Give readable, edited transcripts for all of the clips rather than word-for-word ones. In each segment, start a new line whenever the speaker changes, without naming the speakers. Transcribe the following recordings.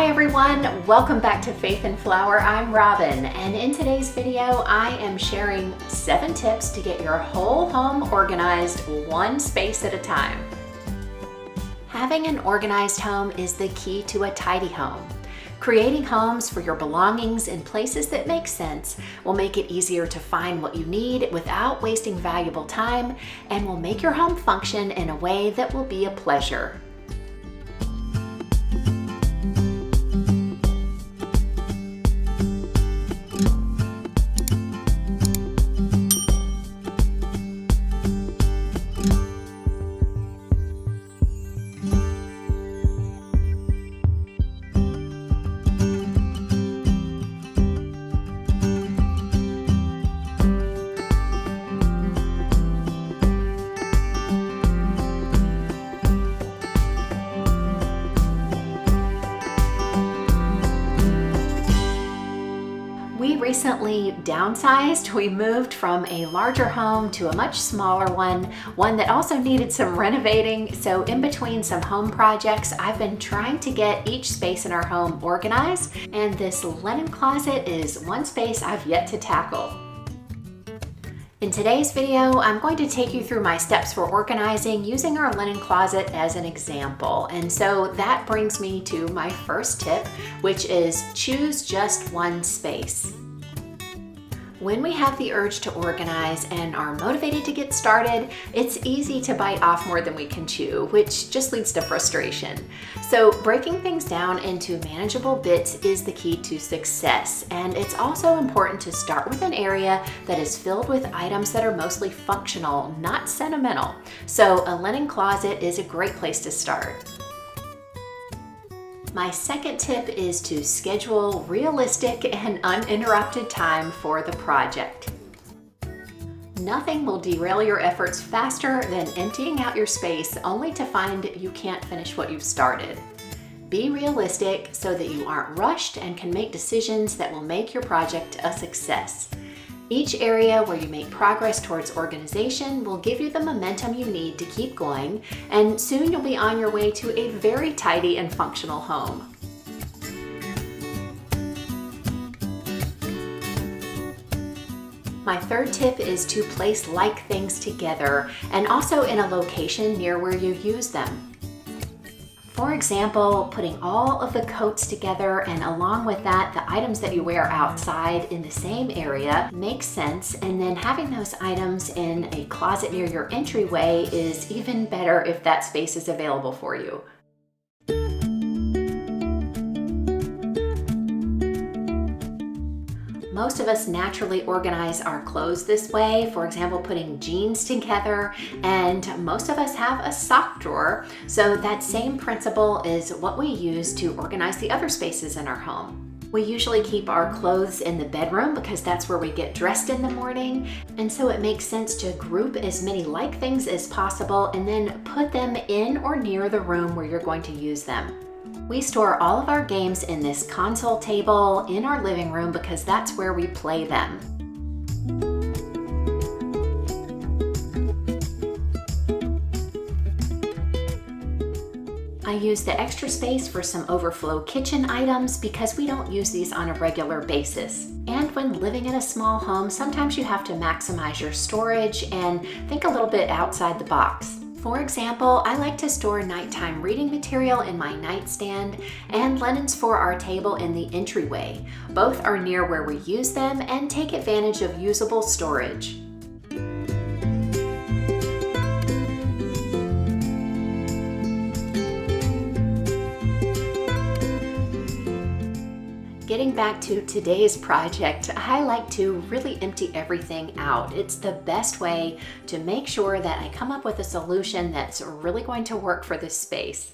Hi everyone, welcome back to Faith and Flower. I'm Robin, and in today's video I am sharing 7 tips to get your whole home organized one space at a time. Having an organized home is the key to a tidy home. Creating homes for your belongings in places that make sense will make it easier to find what you need without wasting valuable time, and will make your home function in a way that will be a pleasure. We recently downsized. We moved from a larger home to a much smaller one that also needed some renovating. So in between some home projects, I've been trying to get each space in our home organized, and this linen closet is one space I've yet to tackle. In today's video, I'm going to take you through my steps for organizing using our linen closet as an example. And so that brings me to my first tip, which is choose just one space. When we have the urge to organize and are motivated to get started, it's easy to bite off more than we can chew, which just leads to frustration. So breaking things down into manageable bits is the key to success. And it's also important to start with an area that is filled with items that are mostly functional, not sentimental. So a linen closet is a great place to start. My second tip is to schedule realistic and uninterrupted time for the project. Nothing will derail your efforts faster than emptying out your space only to find you can't finish what you've started. Be realistic so that you aren't rushed and can make decisions that will make your project a success. Each area where you make progress towards organization will give you the momentum you need to keep going, and soon you'll be on your way to a very tidy and functional home. My third tip is to place like things together and also in a location near where you use them. For example, putting all of the coats together and along with that, the items that you wear outside in the same area makes sense, and then having those items in a closet near your entryway is even better if that space is available for you. Most of us naturally organize our clothes this way, for example, putting jeans together, and most of us have a sock drawer. So that same principle is what we use to organize the other spaces in our home. We usually keep our clothes in the bedroom because that's where we get dressed in the morning, and so it makes sense to group as many like things as possible and then put them in or near the room where you're going to use them. We store all of our games in this console table in our living room because that's where we play them. I use the extra space for some overflow kitchen items because we don't use these on a regular basis. And when living in a small home, sometimes you have to maximize your storage and think a little bit outside the box. For example, I like to store nighttime reading material in my nightstand and linens for our table in the entryway. Both are near where we use them and take advantage of usable storage. Getting back to today's project, I like to really empty everything out. It's the best way to make sure that I come up with a solution that's really going to work for this space.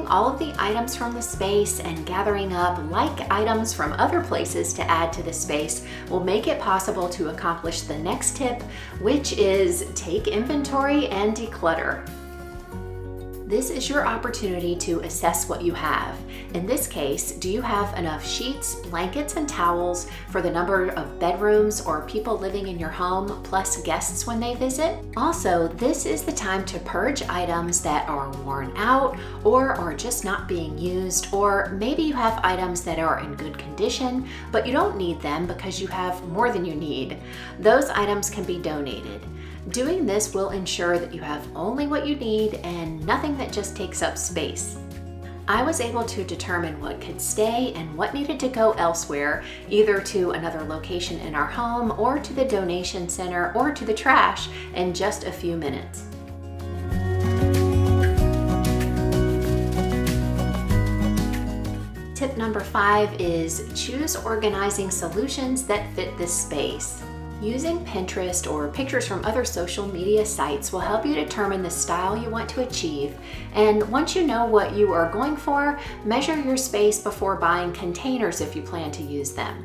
Moving all of the items from the space and gathering up like items from other places to add to the space will make it possible to accomplish the next tip, which is take inventory and declutter. This is your opportunity to assess what you have. In this case, do you have enough sheets, blankets, and towels for the number of bedrooms or people living in your home, plus guests when they visit? Also, this is the time to purge items that are worn out or are just not being used, or maybe you have items that are in good condition, but you don't need them because you have more than you need. Those items can be donated. Doing this will ensure that you have only what you need and nothing that just takes up space. I was able to determine what could stay and what needed to go elsewhere, either to another location in our home or to the donation center or to the trash in just a few minutes. Tip number 5 is choose organizing solutions that fit this space. Using Pinterest or pictures from other social media sites will help you determine the style you want to achieve, and once you know what you are going for, measure your space before buying containers if you plan to use them.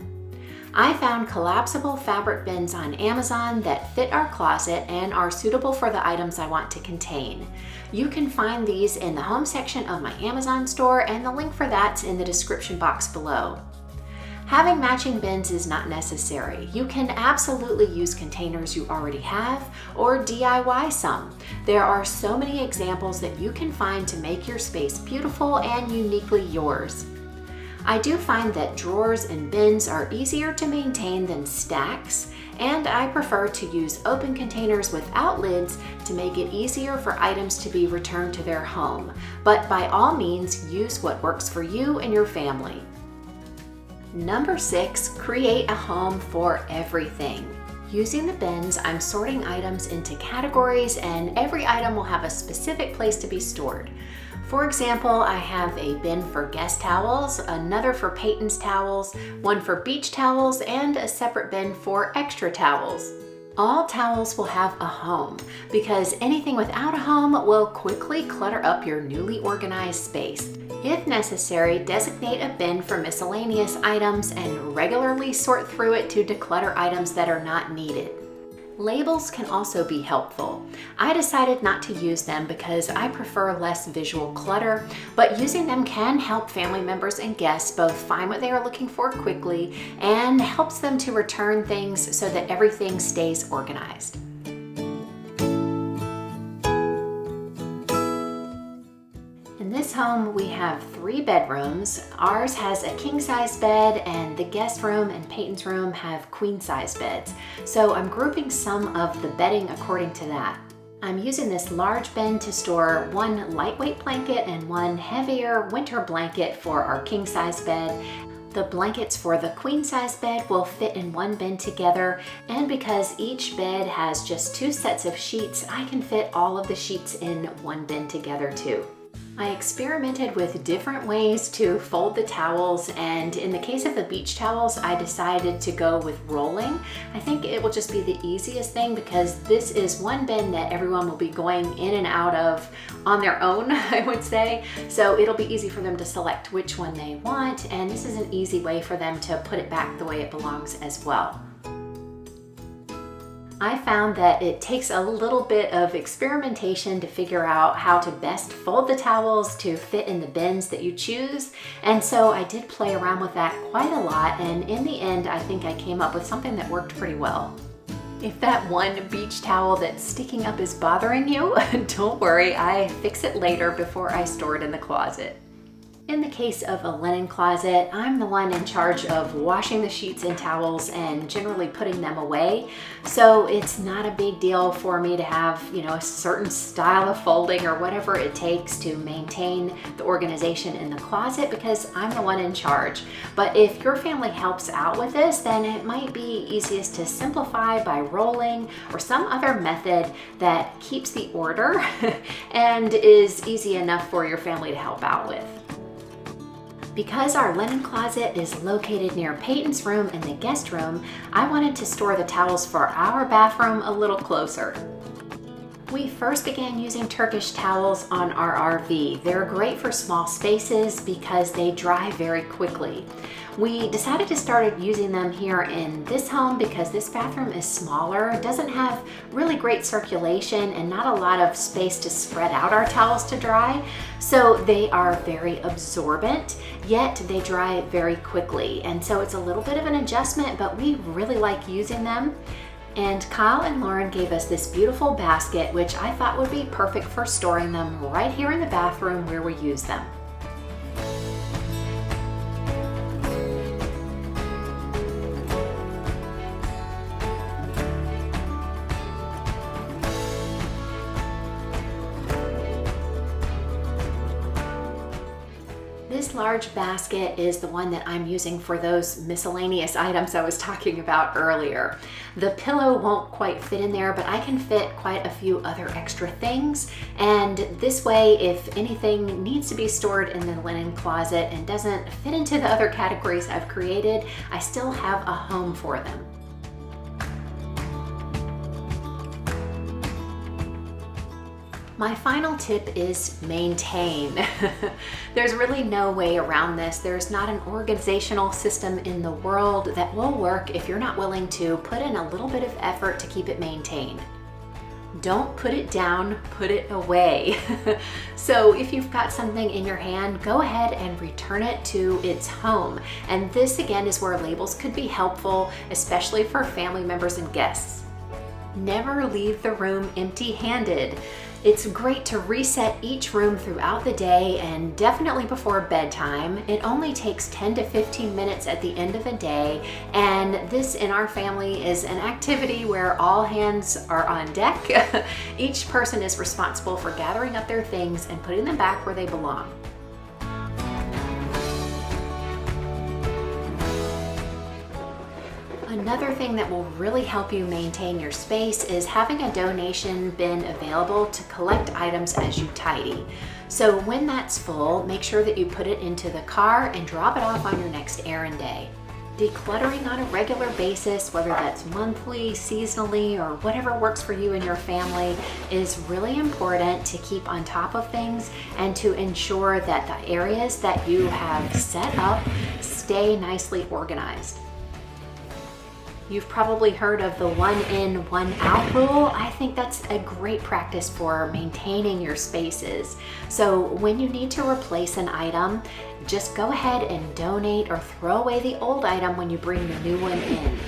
I found collapsible fabric bins on Amazon that fit our closet and are suitable for the items I want to contain. You can find these in the home section of my Amazon store, and the link for that's in the description box below. Having matching bins is not necessary. You can absolutely use containers you already have or DIY some. There are so many examples that you can find to make your space beautiful and uniquely yours. I do find that drawers and bins are easier to maintain than stacks, and I prefer to use open containers without lids to make it easier for items to be returned to their home. But by all means, use what works for you and your family. Number 6, create a home for everything. Using the bins, I'm sorting items into categories, and every item will have a specific place to be stored. For example, I have a bin for guest towels, another for Peyton's towels, one for beach towels, and a separate bin for extra towels. All towels will have a home, because anything without a home will quickly clutter up your newly organized space. If necessary, designate a bin for miscellaneous items and regularly sort through it to declutter items that are not needed. Labels can also be helpful. I decided not to use them because I prefer less visual clutter, but using them can help family members and guests both find what they are looking for quickly and helps them to return things so that everything stays organized. In this home, we have 3 bedrooms. Ours has a king-size bed, and the guest room and Peyton's room have queen-size beds. So I'm grouping some of the bedding according to that. I'm using this large bin to store one lightweight blanket and one heavier winter blanket for our king-size bed. The blankets for the queen-size bed will fit in one bin together, and because each bed has just 2 sets of sheets, I can fit all of the sheets in one bin together too. I experimented with different ways to fold the towels, and in the case of the beach towels, I decided to go with rolling. I think it will just be the easiest thing because this is one bin that everyone will be going in and out of on their own, I would say. So it'll be easy for them to select which one they want, and this is an easy way for them to put it back the way it belongs as well. I found that it takes a little bit of experimentation to figure out how to best fold the towels to fit in the bins that you choose, and so I did play around with that quite a lot, and in the end I think I came up with something that worked pretty well. If that one beach towel that's sticking up is bothering you, don't worry, I fix it later before I store it in the closet. In the case of a linen closet, I'm the one in charge of washing the sheets and towels and generally putting them away. So it's not a big deal for me to have, a certain style of folding or whatever it takes to maintain the organization in the closet because I'm the one in charge. But if your family helps out with this, then it might be easiest to simplify by rolling or some other method that keeps the order and is easy enough for your family to help out with. Because our linen closet is located near Peyton's room and the guest room, I wanted to store the towels for our bathroom a little closer. We first began using Turkish towels on our RV. They're great for small spaces because they dry very quickly. We decided to start using them here in this home because this bathroom is smaller, doesn't have really great circulation, and not a lot of space to spread out our towels to dry. So they are very absorbent, yet they dry very quickly. And so it's a little bit of an adjustment, but we really like using them. And Kyle and Lauren gave us this beautiful basket, which I thought would be perfect for storing them right here in the bathroom where we use them. This large basket is the one that I'm using for those miscellaneous items I was talking about earlier. The pillow won't quite fit in there, but I can fit quite a few other extra things. And this way, if anything needs to be stored in the linen closet and doesn't fit into the other categories I've created, I still have a home for them. My final tip is maintain. There's really no way around this. There's not an organizational system in the world that will work if you're not willing to put in a little bit of effort to keep it maintained. Don't put it down, put it away. So if you've got something in your hand, go ahead and return it to its home. And this again is where labels could be helpful, especially for family members and guests. Never leave the room empty-handed. It's great to reset each room throughout the day and definitely before bedtime. It only takes 10 to 15 minutes at the end of the day, and this in our family is an activity where all hands are on deck. Each person is responsible for gathering up their things and putting them back where they belong. Another thing that will really help you maintain your space is having a donation bin available to collect items as you tidy. So when that's full, make sure that you put it into the car and drop it off on your next errand day. Decluttering on a regular basis, whether that's monthly, seasonally, or whatever works for you and your family, is really important to keep on top of things and to ensure that the areas that you have set up stay nicely organized. You've probably heard of the one in, one out rule. I think that's a great practice for maintaining your spaces. So when you need to replace an item, just go ahead and donate or throw away the old item when you bring the new one in.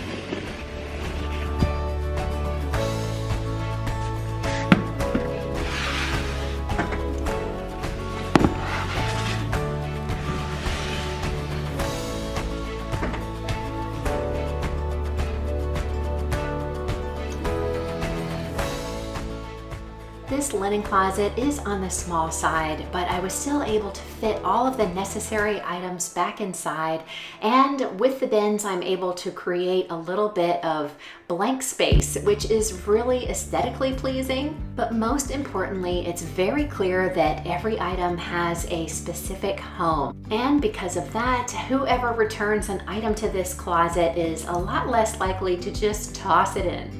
This linen closet is on the small side, but I was still able to fit all of the necessary items back inside, and with the bins I'm able to create a little bit of blank space, which is really aesthetically pleasing. But most importantly, it's very clear that every item has a specific home. And because of that, whoever returns an item to this closet is a lot less likely to just toss it in.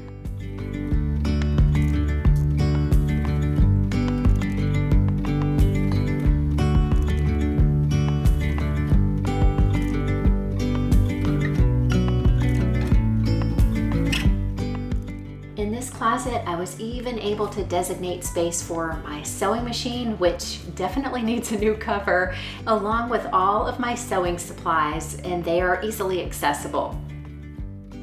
In this closet, I was even able to designate space for my sewing machine, which definitely needs a new cover, along with all of my sewing supplies, and they are easily accessible.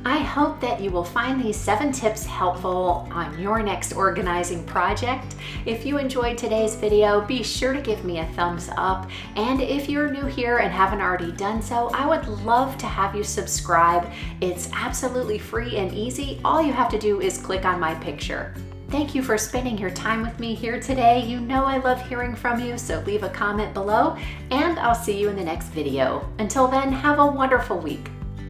I hope that you will find these 7 tips helpful on your next organizing project. If you enjoyed today's video, be sure to give me a thumbs up. And if you're new here and haven't already done so, I would love to have you subscribe. It's absolutely free and easy. All you have to do is click on my picture. Thank you for spending your time with me here today. You know I love hearing from you, so leave a comment below, and I'll see you in the next video. Until then, have a wonderful week.